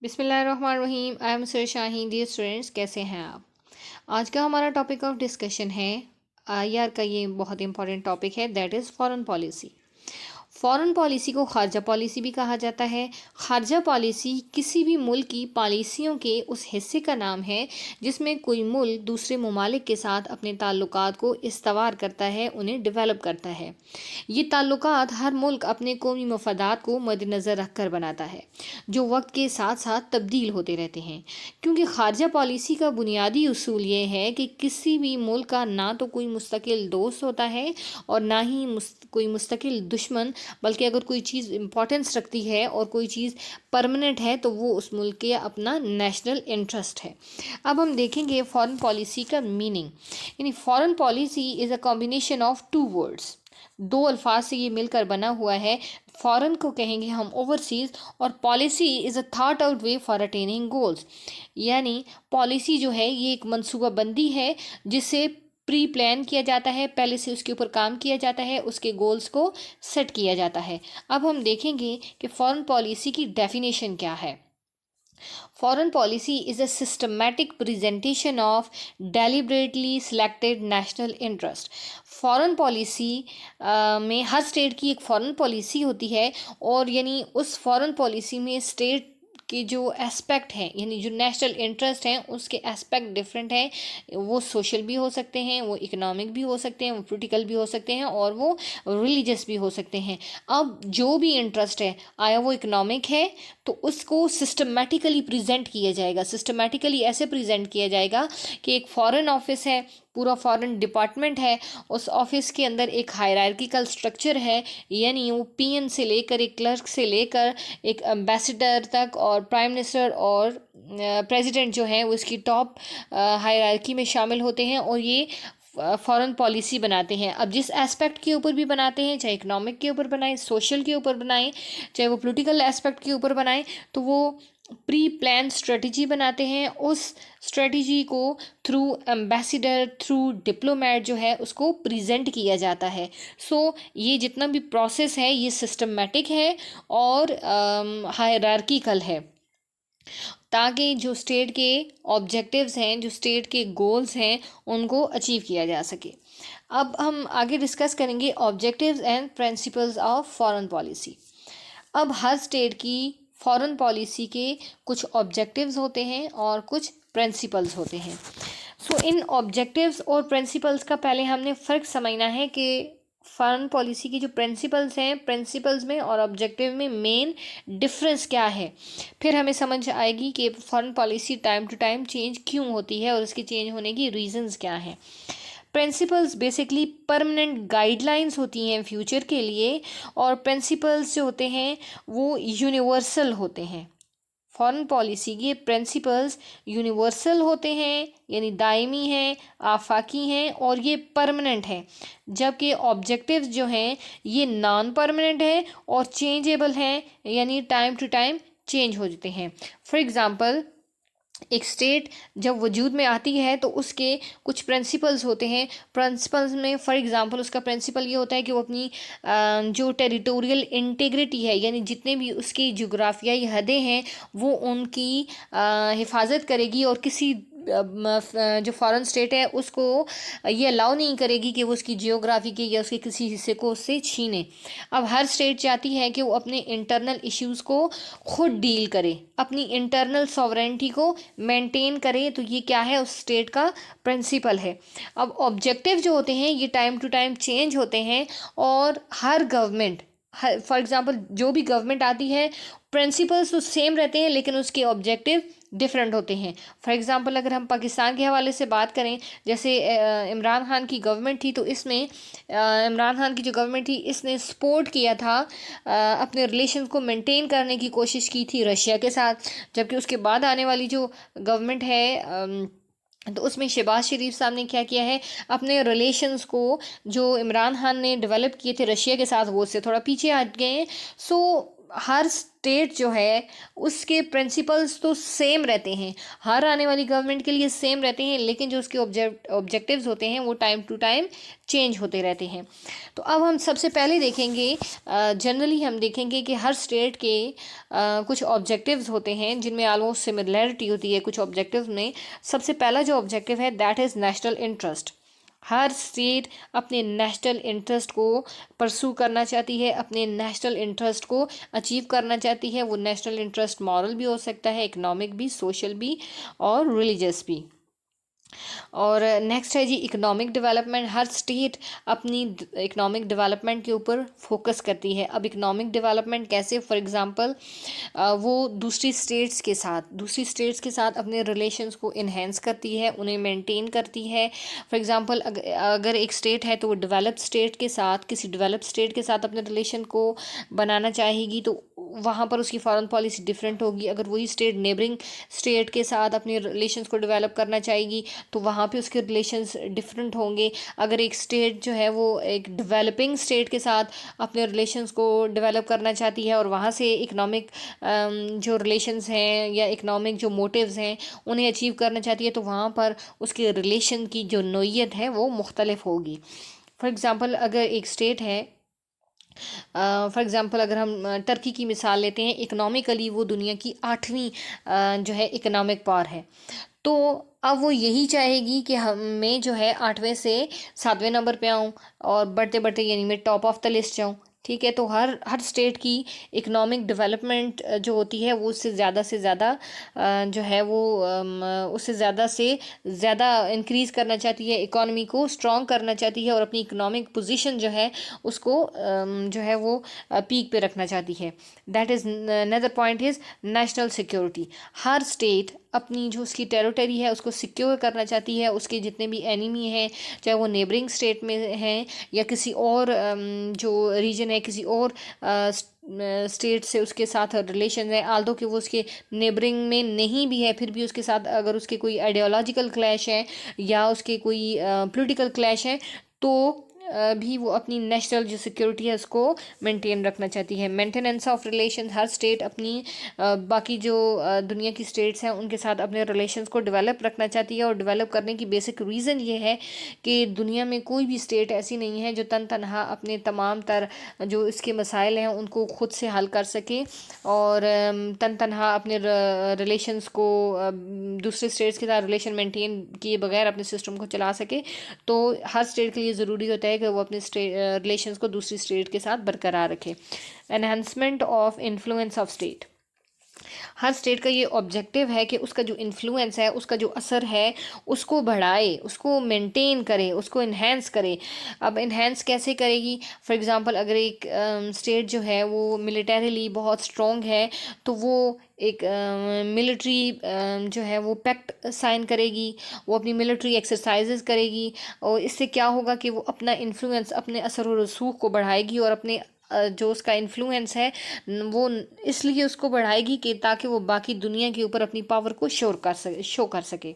बिस्मिल्लाहिर्रहमानिर्रहीम। I am sir Shaheen. Dear students, कैसे हैं आप? आज का हमारा टॉपिक ऑफ डिस्कशन है आईआर का। ये बहुत इंपॉर्टेंट टॉपिक है, that is foreign policy. Foreign policy को खारजा पॉलिसी भी कहा जाता है। खारजा पॉलिसी किसी भी मुल्क की पॉलिसियों के उस हिस्से का नाम है जिसमें कोई मुल्क दूसरे ममालिक के साथ अपने ताल्लुकात को इस्तवार करता है, उन्हें डेवलप करता है। ये ताल्लुकात हर मुल्क अपने कौमी मफादात को मद्देनज़र रख कर बनाता है, जो वक्त के साथ साथ तब्दील होते रहते हैं। क्योंकि खारजा पॉलिसी का बुनियादी उसूल ये है कि किसी भी मुल्क का ना तो कोई मुस्तकिल दोस्त होता है और ना ही कोई मुस्तकिल दुश्मन, बल्कि अगर कोई चीज़ इम्पोर्टेंस रखती है और कोई चीज़ परमानेंट है तो वो उस मुल्क के अपना नेशनल इंटरेस्ट है। अब हम देखेंगे फॉरेन पॉलिसी का मीनिंग। यानी foreign policy is a combination of two words. दो अल्फाज से ये मिलकर बना हुआ है। फॉरेन को कहेंगे हम ओवरसीज़, और policy is a thought out way for attaining goals. यानी पॉलिसी जो है ये एक मनसूबाबंदी है जिसे प्री प्लान किया जाता है, पहले से उसके ऊपर काम किया जाता है, उसके गोल्स को सेट किया जाता है। अब हम देखेंगे कि फॉरेन पॉलिसी की डेफिनेशन क्या है। Foreign policy is a systematic presentation of deliberately selected national interest. Foreign policy में हर स्टेट की एक फॉरेन पॉलिसी होती है, और यानी उस फॉरेन पॉलिसी में स्टेट के जो एस्पेक्ट हैं, यानी जो नेशनल इंटरेस्ट हैं, उसके एस्पेक्ट डिफरेंट हैं। वो सोशल भी हो सकते हैं, वो इकोनॉमिक भी हो सकते हैं, वो पॉलिटिकल भी हो सकते हैं, और वो रिलीजियस भी हो सकते हैं। अब जो भी इंटरेस्ट है, आया वो इकोनॉमिक है, तो उसको सिस्टमेटिकली प्रेजेंट किया जाएगा। सिस्टमेटिकली ऐसे प्रेजेंट किया जाएगा कि एक फॉरेन ऑफिस है, पूरा फॉरेन डिपार्टमेंट है, उस ऑफिस के अंदर एक हायरार्किकल स्ट्रक्चर है। यानी वो पीएन से लेकर, एक क्लर्क से लेकर एक एम्बेसडर तक, और प्राइम मिनिस्टर और प्रेसिडेंट जो है वो इसकी टॉप हायरार्की में शामिल होते हैं, और ये फॉरेन पॉलिसी बनाते हैं। अब जिस एस्पेक्ट के ऊपर भी बनाते हैं, चाहे इकोनॉमिक के ऊपर बनाएं, सोशल के ऊपर बनाएं, चाहे वो पॉलिटिकल एस्पेक्ट के ऊपर बनाएं, तो वो प्री प्लान स्ट्रेटजी बनाते हैं। उस स्ट्रेटजी को थ्रू एम्बेसडर, थ्रू डिप्लोमेट जो है उसको प्रेजेंट किया जाता है। ये जितना भी प्रोसेस है ये सिस्टमेटिक है और हायरार्किकल है, ताकि जो स्टेट के ऑब्जेक्टिव्स हैं, जो स्टेट के गोल्स हैं, उनको अचीव किया जा सके। अब हम आगे डिस्कस करेंगे objectives and principles of foreign policy. अब हर स्टेट की फॉरेन पॉलिसी के कुछ ऑब्जेक्टिव्स होते हैं और कुछ प्रिंसिपल्स होते हैं। इन ऑब्जेक्टिव्स और प्रिंसिपल्स का पहले हमने फ़र्क समझना है कि फॉरेन पॉलिसी की जो प्रिंसिपल्स हैं, प्रिंसिपल्स में और ऑब्जेक्टिव में मेन डिफरेंस क्या है। फिर हमें समझ आएगी कि foreign policy time to time change क्यों होती है और उसके चेंज होने की रीजंस क्या हैं। प्रिंसिपल्स बेसिकली परमानेंट गाइडलाइंस होती हैं फ्यूचर के लिए, और प्रिंसिपल्स जो होते हैं वो यूनिवर्सल होते हैं। फॉरेन पॉलिसी के प्रिंसिपल्स यूनिवर्सल होते हैं, यानी दायमी हैं, आफाकी हैं, और ये परमानेंट हैं। जबकि ऑब्जेक्टिव्स जो हैं ये नॉन परमानेंट हैं और चेंजेबल हैं, यानी टाइम टू टाइम चेंज हो जाते हैं। फॉर एग्ज़ाम्पल, एक स्टेट जब वजूद में आती है तो उसके कुछ प्रिंसिपल्स होते हैं। प्रिंसिपल्स में फॉर एग्जांपल उसका प्रिंसिपल ये होता है कि वो अपनी जो टेरिटोरियल इंटीग्रिटी है, यानी जितने भी उसकी जोग्राफियाई हदें हैं, वो उनकी हिफाजत करेगी, और किसी जो फॉरेन स्टेट है उसको ये अलाउ नहीं करेगी कि वो उसकी जियोग्राफी के या उसके किसी हिस्से को उससे छीने। अब हर स्टेट चाहती है कि वो अपने इंटरनल इश्यूज़ को खुद डील करे, अपनी इंटरनल सॉवरेनिटी को मेंटेन करे। तो ये क्या है, उस स्टेट का प्रिंसिपल है। अब ऑब्जेक्टिव जो होते हैं ये टाइम टू टाइम चेंज होते हैं, और हर गवर्नमेंट, फॉर एग्जांपल जो भी गवर्नमेंट आती है, प्रिंसिपल्स तो सेम रहते हैं लेकिन उसके ऑब्जेक्टिव डिफरेंट होते हैं। फॉर एग्जांपल अगर हम पाकिस्तान के हवाले से बात करें, जैसे इमरान खान की गवर्नमेंट थी, तो इसमें इमरान खान की जो गवर्नमेंट थी इसने सपोर्ट किया था, अपने रिलेशन को मेंटेन करने की कोशिश की थी रशिया के साथ। जबकि उसके बाद आने वाली जो गवर्नमेंट है तो उसमें शहबाज शरीफ साहब ने क्या किया है, अपने रिलेशंस को जो इमरान खान ने डेवलप किए थे रशिया के साथ, वो उससे थोड़ा पीछे हट गए हैं। हर स्टेट जो है उसके प्रिंसिपल्स तो सेम रहते हैं, हर आने वाली गवर्नमेंट के लिए सेम रहते हैं, लेकिन जो उसके ऑब्जेक्टिव्स होते हैं वो टाइम टू टाइम चेंज होते रहते हैं। तो अब हम सबसे पहले देखेंगे, जनरली हम देखेंगे कि हर स्टेट के कुछ ऑब्जेक्टिव्स होते हैं जिनमें ऑलमोस्ट सिमिलैरिटी होती है कुछ ऑब्जेक्टिव में। सबसे पहला जो ऑब्जेक्टिव है that is national interest. Her state अपने नेशनल इंटरेस्ट को परसू करना चाहती है, अपने नेशनल इंटरेस्ट को अचीव करना चाहती है। वो नेशनल इंटरेस्ट मॉरल भी हो सकता है, इकोनॉमिक भी, सोशल भी और रिलीजियस भी। और नेक्स्ट है जी इकोनॉमिक डेवलपमेंट। हर स्टेट अपनी इकोनॉमिक डेवलपमेंट के ऊपर फोकस करती है। अब इकोनॉमिक डेवलपमेंट कैसे, फॉर एग्जांपल वो दूसरी स्टेट्स के साथ अपने रिलेशंस को इन्हेंस करती है, उन्हें मेंटेन करती है। फॉर एग्जांपल अगर एक स्टेट है तो वो किसी डेवलप्ड स्टेट के साथ अपने रिलेशन को बनाना चाहेगी, तो वहाँ पर उसकी फॉरेन पॉलिसी डिफरेंट होगी। अगर वही स्टेट नेबरिंग स्टेट के साथ अपने रिलेशंस को डेवलप करना चाहेगी तो वहाँ पे उसके रिलेशंस डिफरेंट होंगे। अगर एक स्टेट जो है वो एक डेवलपिंग स्टेट के साथ अपने रिलेशंस को डेवलप करना चाहती है और वहाँ से इकोनॉमिक जो रिलेशंस हैं या इकोनॉमिक जो मोटिव्स हैं उन्हें अचीव करना चाहती है, तो वहाँ पर उसके रिलेशन की जो नोयत है वो मुख्तलिफ होगी। फॉर एग्ज़ाम्पल अगर एक स्टेट है, फॉर एग्ज़ाम्पल अगर हम टर्की की मिसाल लेते हैं, इकोनॉमिकली वो दुनिया की 8वीं जो है इकोनॉमिक पावर है। तो अब वो यही चाहेगी कि मैं जो है 8वें से 7वें नंबर पे आऊँ और बढ़ते बढ़ते यानी मैं टॉप ऑफ द लिस्ट जाऊँ। ठीक है, तो हर हर स्टेट की इकोनॉमिक डेवलपमेंट जो होती है वो उससे ज़्यादा से ज़्यादा जो है वो उससे ज़्यादा से ज़्यादा इंक्रीज़ करना चाहती है, इकोनॉमी को स्ट्रॉन्ग करना चाहती है और अपनी इकोनॉमिक पोजीशन जो है उसको जो है वो पीक पे रखना चाहती है। That is another point is national security. Her state अपनी जो उसकी टेरिटरी है उसको सिक्योर करना चाहती है। उसके जितने भी एनिमी हैं, चाहे वो नेबरिंग स्टेट में हैं या किसी और जो रीजन है किसी और स्टेट से उसके साथ रिलेशन है, आल्दो कि वो उसके नेबरिंग में नहीं भी है, फिर भी उसके साथ अगर उसके कोई आइडियोलॉजिकल क्लैश है या उसके कोई पॉलिटिकल क्लैश है तो भी वो अपनी नेशनल जो सिक्योरिटी है उसको मेंटेन रखना चाहती है। Maintenance of relation, her state अपनी बाकी जो दुनिया की स्टेट्स हैं उनके साथ अपने रिलेशंस को डेवलप रखना चाहती है। और डेवलप करने की बेसिक रीज़न ये है कि दुनिया में कोई भी स्टेट ऐसी नहीं है जो तनहा अपने तमाम तर जो इसके मसाइल हैं उनको खुद से हल कर सके और तनहा अपने रिलेशंस को दूसरे स्टेट्स के साथ रिलेशन मेंटेन किए बगैर अपने सिस्टम को चला सके। तो हर स्टेट के लिए ज़रूरी होता है कि वो अपने रिलेशंस को दूसरी स्टेट के साथ बरकरार रखे। Enhancement of influence of state, हर स्टेट का ये ऑब्जेक्टिव है कि उसका जो इन्फ्लुएंस है, उसका जो असर है उसको बढ़ाए, उसको मेंटेन करे, उसको इन्हेंस करे। अब इन्हेंस कैसे करेगी? फॉर एग्ज़ाम्पल अगर एक स्टेट जो है वो मिलिटरीली बहुत स्ट्रॉन्ग है तो वो एक मिलिट्री जो है वो पैक्ट साइन करेगी, वो अपनी मिलिट्री एक्सरसाइजेज करेगी और इससे क्या होगा कि वो अपना इन्फ्लुएंस, अपने असर और रसूख को बढ़ाएगी और अपने जो उसका इन्फ्लुएंस है वो इसलिए उसको बढ़ाएगी कि ताकि वो बाकी दुनिया के ऊपर अपनी पावर को शो कर सके।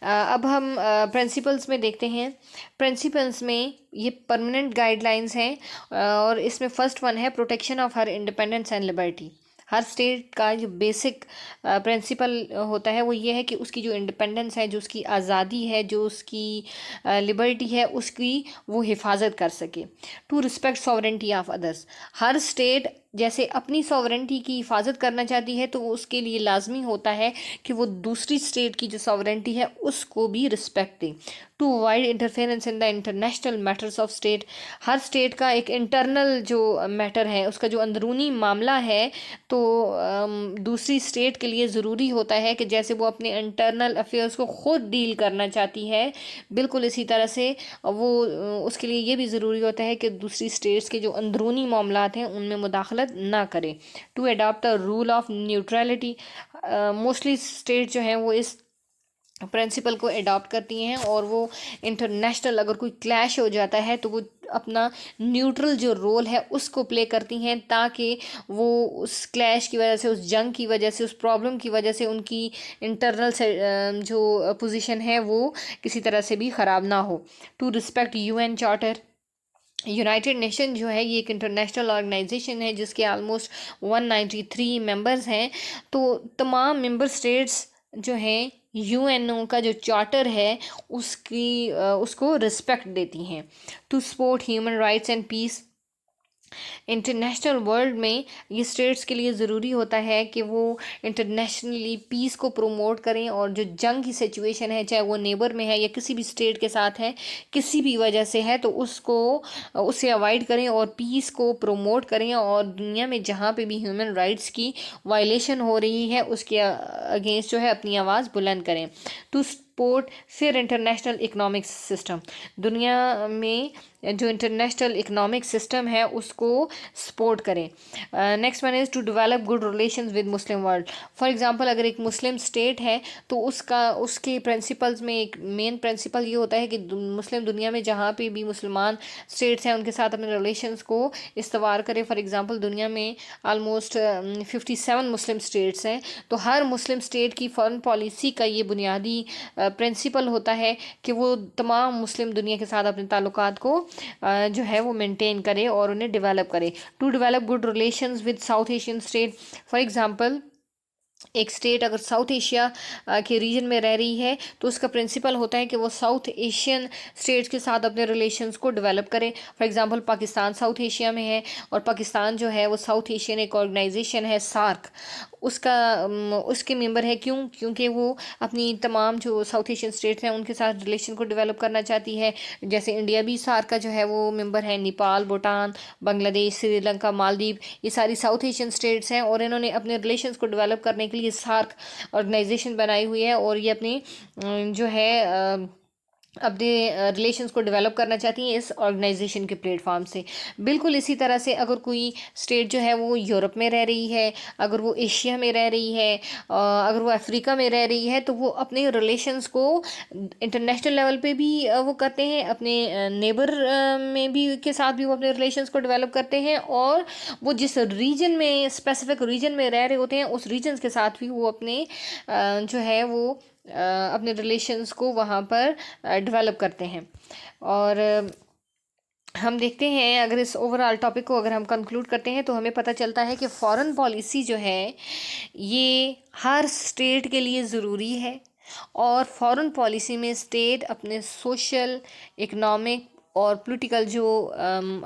अब हम प्रिंसिपल्स में देखते हैं। प्रिंसिपल्स में ये परमानेंट गाइडलाइंस हैं और इसमें फर्स्ट वन है protection of her independence and liberty. Her state का जो बेसिक प्रिंसिपल होता है वो ये है कि उसकी जो इंडिपेंडेंस है, जो उसकी आज़ादी है, जो उसकी लिबर्टी है, उसकी वो हिफाजत कर सके। To respect sovereignty of others, हर स्टेट जैसे अपनी सॉवरेंटी की हिफाजत करना चाहती है तो उसके लिए लाजमी होता है कि वो दूसरी स्टेट की जो सॉवरेंटी है उसको भी रिस्पेक्ट दे। To avoid interference in the international matters of state, हर स्टेट का एक इंटरनल जो मैटर है, उसका जो अंदरूनी मामला है, तो दूसरी स्टेट के लिए ज़रूरी होता है कि जैसे वो अपने इंटरनल अफेयर्स को ख़ुद डील करना चाहती है, बिल्कुल इसी तरह से वो उसके लिए ये भी ज़रूरी होता है कि दूसरी स्टेट्स के जो अंदरूनी मामलात हैं उनमें मुदाखलत ना करे। To adopt the rule of neutrality, mostly state जो हैं वो इस प्रिंसिपल को अडॉप्ट करती हैं और वो इंटरनेशनल अगर कोई क्लैश हो जाता है तो वो अपना न्यूट्रल जो रोल है उसको प्ले करती हैं ताकि वो उस क्लैश की वजह से, उस जंग की वजह से, उस प्रॉब्लम की वजह से उनकी इंटरनल से जो पोजीशन है वो किसी तरह से भी ख़राब ना हो। To respect UN charter, United Nation जो है ये एक इंटरनेशनल ऑर्गेनाइजेशन है जिसके ऑलमोस्ट 193 मेंबर्स हैं। तो तमाम मेंबर स्टेट्स जो हैं यूएनओ का जो चार्टर है उसको रिस्पेक्ट देती हैं। To support human rights and peace, international world में ये स्टेट्स के लिए ज़रूरी होता है कि वो इंटरनेशनली पीस को प्रमोट करें, और जो जंग की सिचुएशन है चाहे वो नेबर में है या किसी भी स्टेट के साथ है, किसी भी वजह से है, तो उससे अवॉइड करें और पीस को प्रमोट करें, और दुनिया में जहाँ पे भी ह्यूमन राइट्स की वायलेशन हो रही है उसके अगेंस्ट जो है अपनी आवाज़ बुलंद करें। टू सपोर्ट फिर इंटरनेशनल इकोनॉमिक सिस्टम, दुनिया में जो इंटरनेशनल इकोनॉमिक सिस्टम है उसको सपोर्ट करें। Next one is to develop good relations with Muslim world. For example अगर एक मुस्लिम स्टेट है तो उसके प्रिंसिपल्स में एक मेन प्रिंसिपल ये होता है कि मुस्लिम दुनिया में जहाँ पे भी मुसलमान स्टेट्स हैं उनके साथ अपने रिलेशंस को इस्तवार करें। फॉर एग्जांपल दुनिया में ऑलमोस्ट 57 मुस्लिम स्टेट्स हैं, तो हर मुस्लिम स्टेट की फॉरेन पॉलिसी का ये बुनियादी प्रिंसिपल होता है कि वो तमाम मुस्लिम दुनिया के साथ अपने ताल्लुकात को जो है वो मेंटेन करे और उन्हें डेवलप करे। To develop good relations with South Asian state, for example एक स्टेट अगर साउथ एशिया के रीजन में रह रही है तो उसका प्रिंसिपल होता है कि वो साउथ एशियन स्टेट्स के साथ अपने रिलेशंस को डेवलप करे। For example Pakistan south Asia में है, और पाकिस्तान जो है वो साउथ एशियन एक ऑर्गेनाइजेशन है सार्क, उसके मेंबर है। क्योंकि वो अपनी तमाम जो साउथ एशियन स्टेट्स हैं उनके साथ रिलेशन को डेवलप करना चाहती है। जैसे इंडिया भी सार्क का जो है वो मेंबर है, नेपाल, भूटान, बांग्लादेश, श्रीलंका, मालदीव, ये सारी साउथ एशियन स्टेट्स हैं, और इन्होंने अपने रिलेशंस को डेवलप करने के लिए सार्क ऑर्गेनाइजेशन बनाई हुई है, और ये अपनी जो है अपने रिलेशंस को डेवलप करना चाहती हैं इस ऑर्गेनाइजेशन के प्लेटफॉर्म से। बिल्कुल इसी तरह से अगर कोई स्टेट जो है वो यूरोप में रह रही है, अगर वो एशिया में रह रही है, अगर वो अफ्रीका में रह रही है, तो वो अपने रिलेशंस को इंटरनेशनल लेवल पे भी वो करते हैं, अपने नेबर में भी के साथ भी वो अपने रिलेशंस को डेवलप करते हैं, और वो जिस रीजन में स्पेसिफिक रीजन में रह रहे होते हैं उस रीजन्स के साथ भी वो अपने जो है वो अपने रिलेशंस को वहाँ पर डेवलप करते हैं। और हम देखते हैं अगर इस ओवरऑल टॉपिक को अगर हम कंक्लूड करते हैं तो हमें पता चलता है कि फॉरेन पॉलिसी जो है ये हर स्टेट के लिए ज़रूरी है, और फॉरेन पॉलिसी में स्टेट अपने सोशल, इकोनॉमिक और पॉलिटिकल जो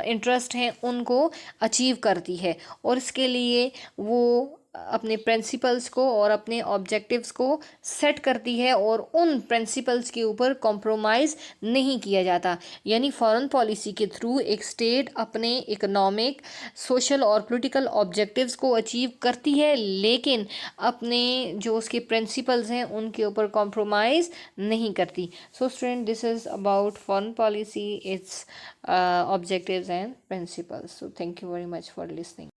इंटरेस्ट हैं उनको अचीव करती है, और इसके लिए वो अपने प्रिंसिपल्स को और अपने ऑब्जेक्टिव्स को सेट करती है, और उन प्रिंसिपल्स के ऊपर कॉम्प्रोमाइज़ नहीं किया जाता। यानी फॉरेन पॉलिसी के थ्रू एक स्टेट अपने इकोनॉमिक, सोशल और पॉलिटिकल ऑब्जेक्टिव्स को अचीव करती है, लेकिन अपने जो उसके प्रिंसिपल्स हैं उनके ऊपर कॉम्प्रोमाइज़ नहीं करती। So student, this is about foreign policy, it's objectives and principles. So thank you very much for listening.